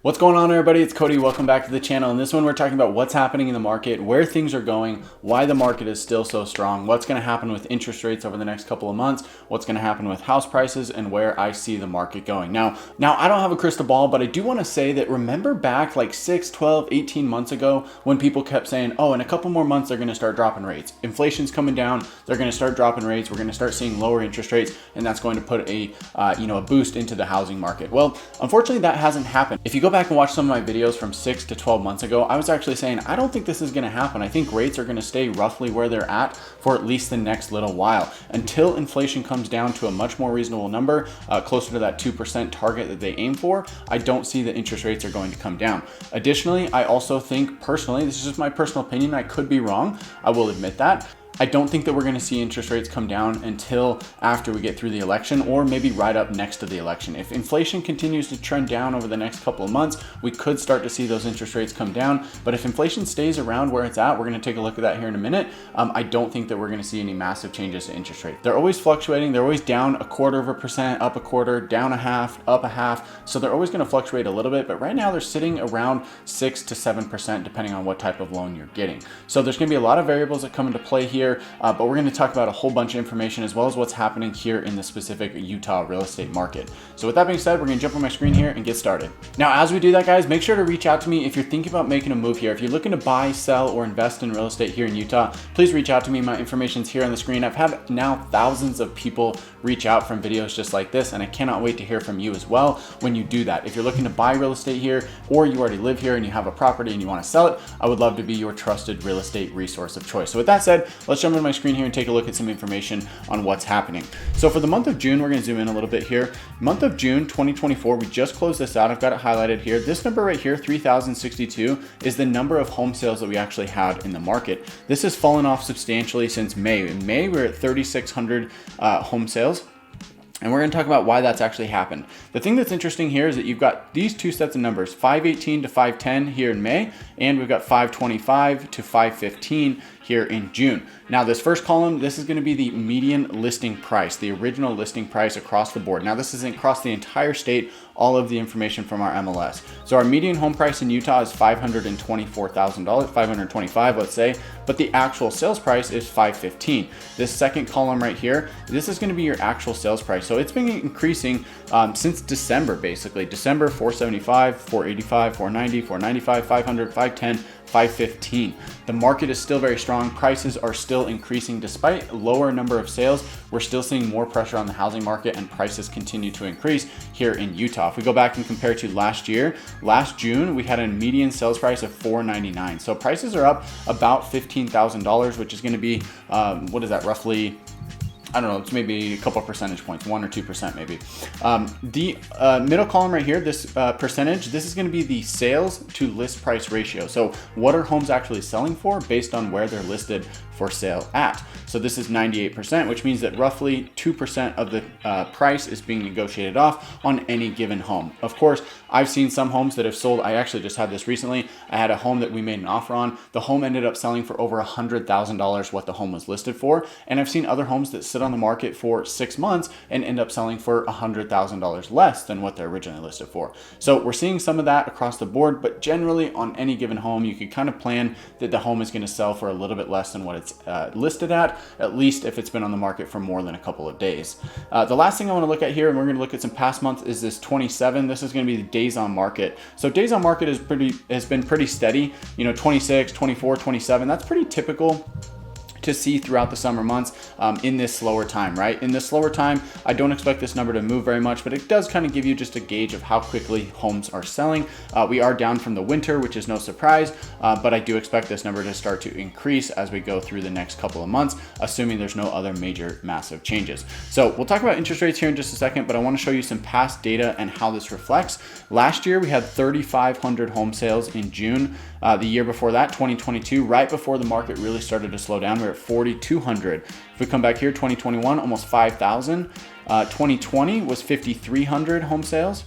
What's going on, everybody? It's Cody. Welcome back to the channel. In this one, we're talking about what's happening in the market, where things are going, why the market is still so strong, what's going to happen with interest rates over the next couple of months, what's going to happen with house prices, and where I see the market going. Now I don't have a crystal ball, but I do want to say that remember back like 6, 12, 18 months ago when people kept saying, oh, in a couple more months, they're going to start dropping rates. Inflation's coming down. They're going to start dropping rates. We're going to start seeing lower interest rates, and that's going to put a boost into the housing market. Well, unfortunately, that hasn't happened. If you go back and watch some of my videos from 6 to 12 months ago, I was actually saying, I don't think this is going to happen. I think rates are going to stay roughly where they're at for at least the next little while until inflation comes down to a much more reasonable number, closer to that 2% target that they aim for. I don't see that interest rates are going to come down. Additionally, I also think personally, this is just my personal opinion, I could be wrong. I will admit that. I don't think that we're going to see interest rates come down until after we get through the election, or maybe right up next to the election. If inflation continues to trend down over the next couple of months, we could start to see those interest rates come down. But if inflation stays around where it's at, we're going to take a look at that here in a minute. I don't think that we're going to see any massive changes to interest rate. They're always fluctuating. They're always down 0.25%, up a quarter, down a half, up a half. So they're always going to fluctuate a little bit. But right now they're sitting around 6 to 7%, depending on what type of loan you're getting. So there's going to be a lot of variables that come into play here. But we're going to talk about a whole bunch of information as well as what's happening here in the specific Utah real estate market. So with that being said, we're going to jump on my screen here and get started. Now, as we do that, guys, make sure to reach out to me if you're thinking about making a move here. If you're looking to buy, sell, or invest in real estate here in Utah, please reach out to me. My information's here on the screen. I've had now thousands of people reach out from videos just like this, and I cannot wait to hear from you as well when you do that. If you're looking to buy real estate here, or you already live here and you have a property and you want to sell it, I would love to be your trusted real estate resource of choice. So with that said, let's jump into my screen here and take a look at some information on what's happening. So for the month of June, we're going to zoom in a little bit here. Month of June 2024, we just closed this out. I've got it highlighted here. This number right here, 3,062, is the number of home sales that we actually had in the market. This has fallen off substantially since May. In May, we're at 3,600 home sales. And we're going to talk about why that's actually happened. The thing that's interesting here is that you've got these two sets of numbers, 518 to 510 here in May, and we've got 525 to 515 here in June. Now, this first column, this is going to be the median listing price, the original listing price across the board. Now, this isn't across the entire state, all of the information from our MLS. So our median home price in Utah is $524,000, 525, let's say, but the actual sales price is $515. This second column right here, this is going to be your actual sales price. So it's been increasing since December, basically. December, 475, 485, 490, 495, 500, 510, 515. The market is still very strong. Prices are still increasing despite lower number of sales. We're still seeing more pressure on the housing market, and prices continue to increase here in Utah. If we go back and compare to last year, last June, we had a median sales price of $499. So prices are up about $15,000, which is going to be, what is that, roughly, I don't know, it's maybe a couple of percentage points, 1 or 2% maybe. The middle column right here, this percentage, this is going to be the sales to list price ratio. So what are homes actually selling for based on where they're listed for sale at? So this is 98%, which means that roughly 2% of the price is being negotiated off on any given home. Of course, I've seen some homes that have sold. I actually just had this recently. I had a home that we made an offer on. The home ended up selling for over $100,000 what the home was listed for. And I've seen other homes that sit on the market for 6 months and end up selling for $100,000 less than what they're originally listed for. So we're seeing some of that across the board, but generally on any given home, you can kind of plan that the home is going to sell for a little bit less than what it's listed at least if it's been on the market for more than a couple of days. The last thing I want to look at here, and we're going to look at some past months, is this 27. This is going to be the days on market. So days on market has been pretty steady, 26, 24, 27. That's pretty typical to see throughout the summer months in this slower time, right? In this slower time, I don't expect this number to move very much, but it does kind of give you just a gauge of how quickly homes are selling. We are down from the winter, which is no surprise, but I do expect this number to start to increase as we go through the next couple of months, assuming there's no other major massive changes. So we'll talk about interest rates here in just a second, but I want to show you some past data and how this reflects. Last year, we had 3,500 home sales in June. The year before that, 2022, right before the market really started to slow down, we were at 4,200. If we come back here, 2021, almost 5,000. 2020 was 5,300 home sales.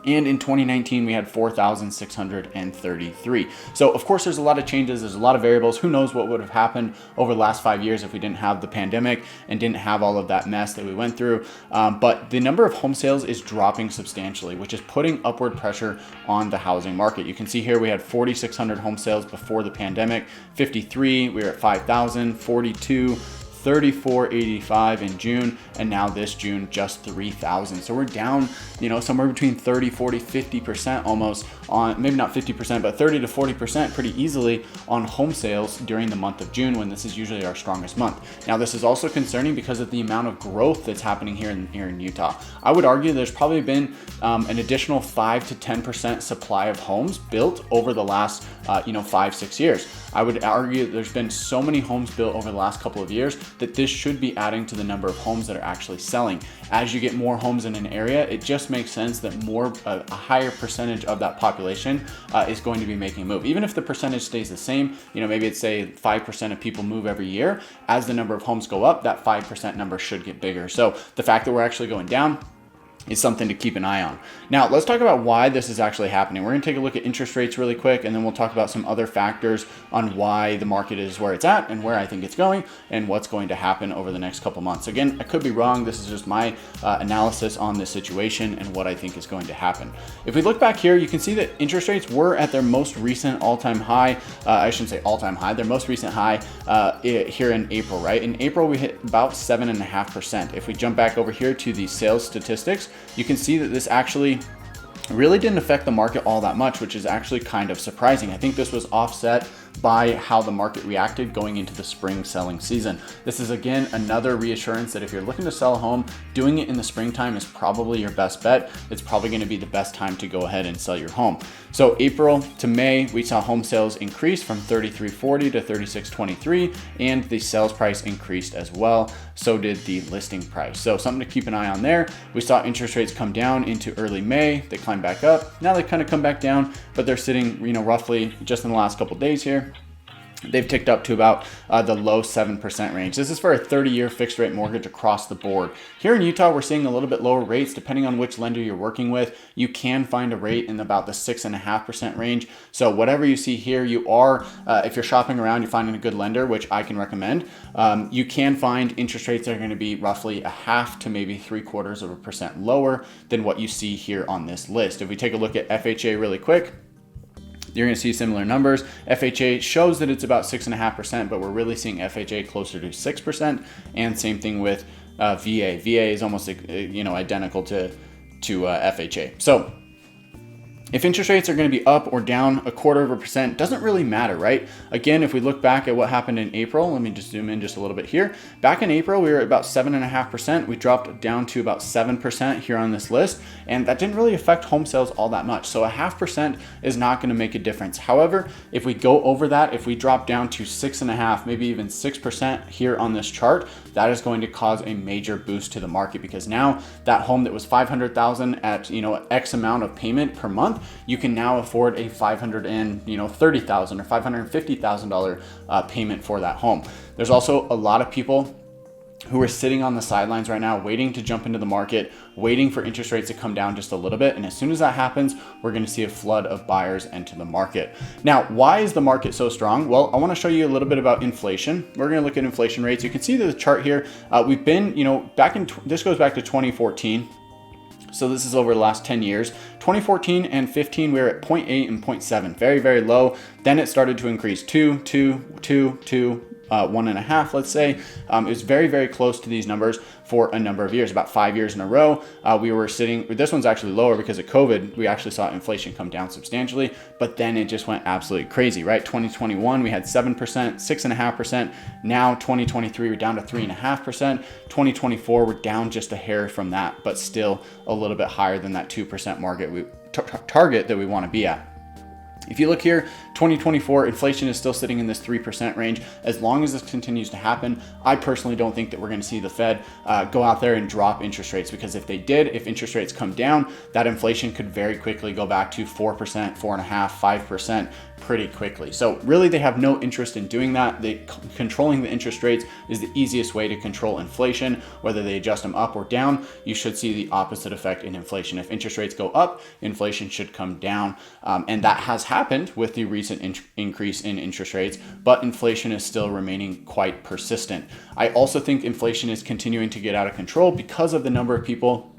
And in 2019, we had 4,633. So of course, there's a lot of changes. There's a lot of variables. Who knows what would have happened over the last 5 years if we didn't have the pandemic and didn't have all of that mess that we went through. But the number of home sales is dropping substantially, which is putting upward pressure on the housing market. You can see here we had 4,600 home sales before the pandemic, 53, we were at 5,000, 42, 3485 in June, and now this June just 3,000. So we're down, somewhere between 30, 40, 50% almost on, maybe not 50%, but 30 to 40% pretty easily on home sales during the month of June, when this is usually our strongest month. Now, this is also concerning because of the amount of growth that's happening here in Utah. I would argue there's probably been an additional 5 to 10% supply of homes built over the last 5-6 years. I would argue there's been so many homes built over the last couple of years that this should be adding to the number of homes that are actually selling. As you get more homes in an area, it just makes sense that a higher percentage of that population is going to be making a move. Even if the percentage stays the same, maybe it's say 5% of people move every year. As the number of homes go up, that 5% number should get bigger. So the fact that we're actually going down is something to keep an eye on. Now, let's talk about why this is actually happening. We're going to take a look at interest rates really quick, and then we'll talk about some other factors on why the market is where it's at and where I think it's going and what's going to happen over the next couple months. Again, I could be wrong. This is just my analysis on this situation and what I think is going to happen. If we look back here, you can see that interest rates were at their most recent all-time high. I shouldn't say all-time high, their most recent high here in April, right? In April, we hit about 7.5%. If we jump back over here to the sales statistics, you can see that this actually really didn't affect the market all that much, which is actually kind of surprising. I think this was offset by how the market reacted going into the spring selling season. This is again another reassurance that if you're looking to sell a home, doing it in the springtime is probably your best bet. It's probably going to be the best time to go ahead and sell your home. So April to May, we saw home sales increase from 3,340 to 3,623, and the sales price increased as well. So did the listing price. So something to keep an eye on there. We saw interest rates come down into early May. They climbed back up. Now they kind of come back down, but they're sitting, roughly just in the last couple of days here. They've ticked up to about the low 7% range. This is for a 30-year fixed rate mortgage across the board. Here in Utah, we're seeing a little bit lower rates depending on which lender you're working with. You can find a rate in about the 6.5% range. So whatever you see here, you are, if you're shopping around, you're finding a good lender, which I can recommend. You can find interest rates that are going to be roughly 0.5 to maybe 0.75% lower than what you see here on this list. If we take a look at FHA really quick, you're going to see similar numbers. FHA shows that it's about 6.5%, but we're really seeing FHA closer to 6%. And same thing with VA. VA is almost identical to FHA. So if interest rates are going to be up or down 0.25%, doesn't really matter, right? Again, if we look back at what happened in April, let me just zoom in just a little bit here. Back in April, we were at about 7.5%. We dropped down to about 7% here on this list, and that didn't really affect home sales all that much. So 0.5% is not going to make a difference. However, if we go over that, if we drop down to 6.5%, maybe even 6% here on this chart, that is going to cause a major boost to the market, because now that home that was $500,000 at X amount of payment per month, you can now afford a $530,000 or $550,000 payment for that home. There's also a lot of people who are sitting on the sidelines right now, waiting to jump into the market, waiting for interest rates to come down just a little bit. And as soon as that happens, we're going to see a flood of buyers enter the market. Now, why is the market so strong? Well, I want to show you a little bit about inflation. We're going to look at inflation rates. You can see the chart here. We've been, this goes back to 2014. So this is over the last 10 years. 2014 and 15, we were at 0.8 and 0.7, very, very low. Then it started to increase 2, 1.5, let's say. It was very, very close to these numbers for a number of years, about 5 years in a row. We were sitting, this one's actually lower because of COVID. We actually saw inflation come down substantially, but then it just went absolutely crazy, right? 2021, we had 7%, 6.5%. Now 2023, we're down to 3.5%. 2024, we're down just a hair from that, but still a little bit higher than that 2% target that we want to be at. If you look here, 2024, inflation is still sitting in this 3% range. As long as this continues to happen, I personally don't think that we're going to see the Fed go out there and drop interest rates, because if they did, if interest rates come down, that inflation could very quickly go back to 4%, 4.5%, 5% pretty quickly. So really, they have no interest in doing that. Controlling the interest rates is the easiest way to control inflation. Whether they adjust them up or down, you should see the opposite effect in inflation. If interest rates go up, inflation should come down. And that has happened with the recent increase in interest rates, but inflation is still remaining quite persistent. I also think inflation is continuing to get out of control because of the number of people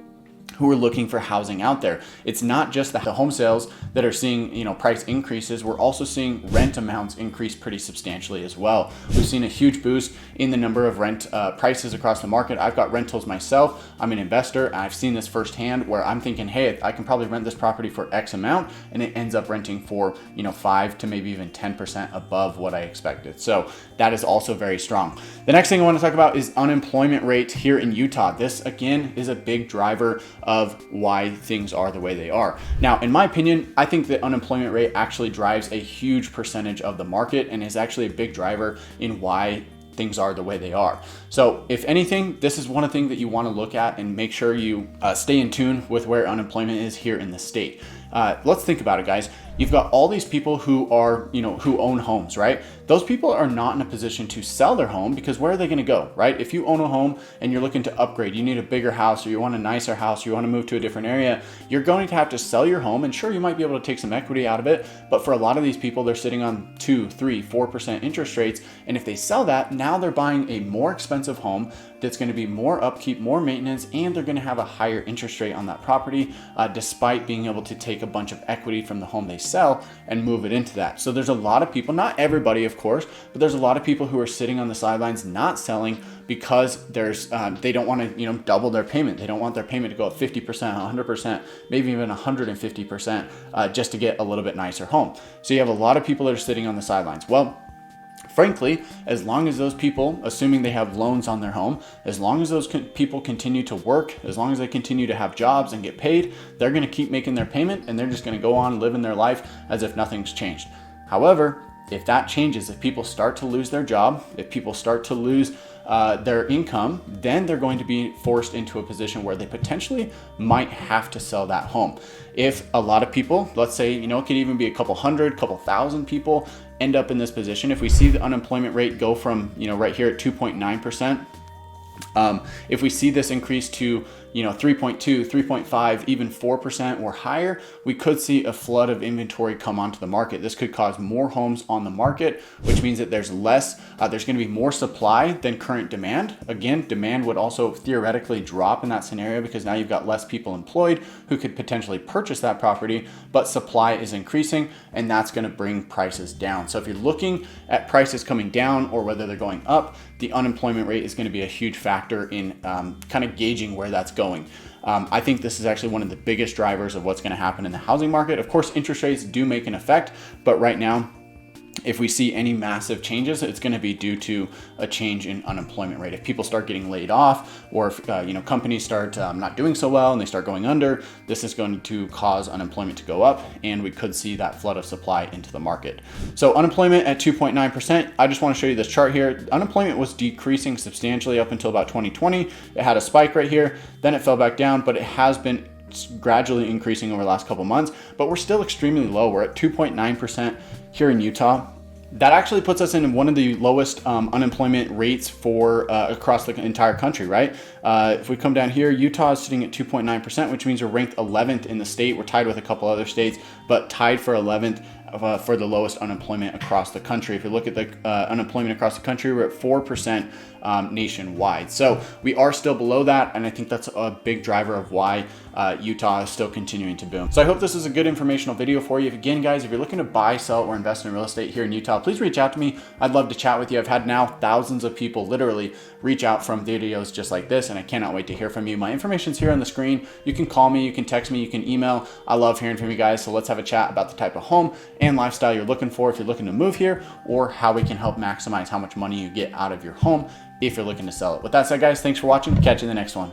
who are looking for housing out there. It's not just the home sales that are seeing, price increases. We're also seeing rent amounts increase pretty substantially as well. We've seen a huge boost in the number of rent prices across the market. I've got rentals myself. I'm an investor. I've seen this firsthand where I'm thinking, hey, I can probably rent this property for X amount, and it ends up renting for, 5 to maybe even 10% above what I expected. So that is also very strong. The next thing I want to talk about is unemployment rate here in Utah. This again is a big driver of why things are the way they are. Now, in my opinion, I think the unemployment rate actually drives a huge percentage of the market and is actually a big driver in why things are the way they are. So if anything, this is one thing that you want to look at and make sure you stay in tune with where unemployment is here in the state. Let's think about it, guys. You've got all these people who are, who own homes, right? Those people are not in a position to sell their home, because where are they going to go, right? If you own a home and you're looking to upgrade, you need a bigger house, or you want a nicer house, or you want to move to a different area, you're going to have to sell your home. And sure, you might be able to take some equity out of it, but for a lot of these people, they're sitting on 2, 3, 4% interest rates. And if they sell that, now they're buying a more expensive home that's going to be more upkeep, more maintenance, and they're going to have a higher interest rate on that property, despite being able to take a bunch of equity from the home they sell and move it into that. So there's a lot of people, not everybody of course, but there's a lot of people who are sitting on the sidelines not selling because they don't want to double their payment. They don't want their payment to go up 50%, 100%, maybe even 150% just to get a little bit nicer home. So you have a lot of people that are sitting on the sidelines. Well, frankly, as long as those people, assuming they have loans on their home, as long as those people continue to work, as long as they continue to have jobs and get paid, they're going to keep making their payment, and they're just going to go on living their life as if nothing's changed. However, if that changes, if people start to lose their job, if people start to lose their income, then they're going to be forced into a position where they potentially might have to sell that home. If a lot of people, let's say, it could even be a couple hundred, couple thousand people end up in this position. If we see the unemployment rate go from, right here at 2.9%, if we see this increase to 3.2, 3.5, even 4% or higher, we could see a flood of inventory come onto the market. This could cause more homes on the market, which means that there's going to be more supply than current demand. Again, demand would also theoretically drop in that scenario, because now you've got less people employed who could potentially purchase that property, but supply is increasing, and that's going to bring prices down. So if you're looking at prices coming down or whether they're going up, the unemployment rate is going to be a huge factor in kind of gauging where that's going. I think this is actually one of the biggest drivers of what's going to happen in the housing market. Of course, interest rates do make an effect, but right now, if we see any massive changes, it's going to be due to a change in unemployment rate. If people start getting laid off, or if companies start not doing so well and they start going under, this is going to cause unemployment to go up, and we could see that flood of supply into the market. So unemployment at 2.9%. I just want to show you this chart here. Unemployment was decreasing substantially up until about 2020. It had a spike right here, then it fell back down, but it has been gradually increasing over the last couple months, but we're still extremely low. We're at 2.9% here in Utah. That actually puts us in one of the lowest unemployment rates for across the entire country, right? If we come down here, Utah is sitting at 2.9%, which means we're ranked 11th in the state. We're tied with a couple other states, but tied for 11th for the lowest unemployment across the country. If you look at the unemployment across the country, we're at 4% nationwide. So we are still below that, and I think that's a big driver of why Utah is still continuing to boom. So I hope this is a good informational video for you. Again, guys, if you're looking to buy, sell, or invest in real estate here in Utah, please reach out to me. I'd love to chat with you. I've had now thousands of people literally reach out from videos just like this, and I cannot wait to hear from you. My information's here on the screen. You can call me, you can text me, you can email. I love hearing from you guys. So let's have a chat about the type of home and lifestyle you're looking for if you're looking to move here, or how we can help maximize how much money you get out of your home if you're looking to sell it. With that said, guys, thanks for watching. Catch you in the next one.